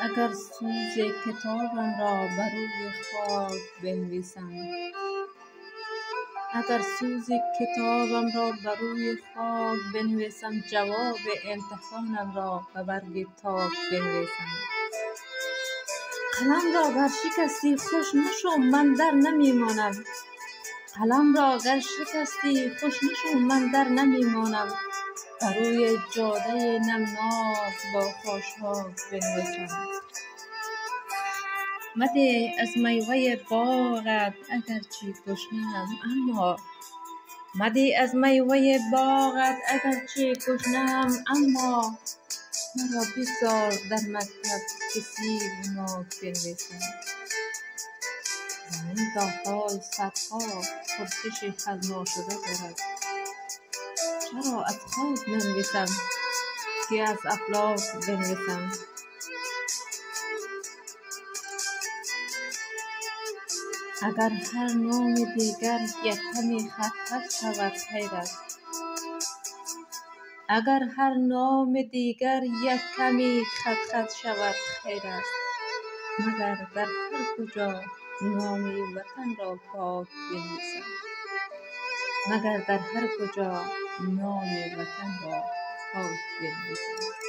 اگر سوز کتابم را بر روی خاک بنویسم، اگر سوز کتابم را بر روی خاک بنویسم، جواب امتحانم را به برگ تاک بنویسم. قلم را گر شکستی خوش نشو، من در نمیمانم. قلم را گر شکستی خوش نشو، من در نمیمانم. بر روی جاده نمناک با خاشاک بنویسم. مده از میوه باغت اگرچه گشنه‌ام، اما مده از میوه باغت اگرچه گشنه‌ام، اما مرا بگذار در مکتب که سیر ناک بنویسم. زمین تا حال صدها پرسش حل ناشده دارد، چرا از خاک ننویسم که از افلاک بنویسم. اگر هر نام دیگر یک کمی خط خط شود خیر است، اگر هر نام دیگر یک کمی خط خط شود خیر است. مگر در هر کجا نام وطن را پاک بنویسم، مگر در هر کجا نام وطن را پاک بنویسم.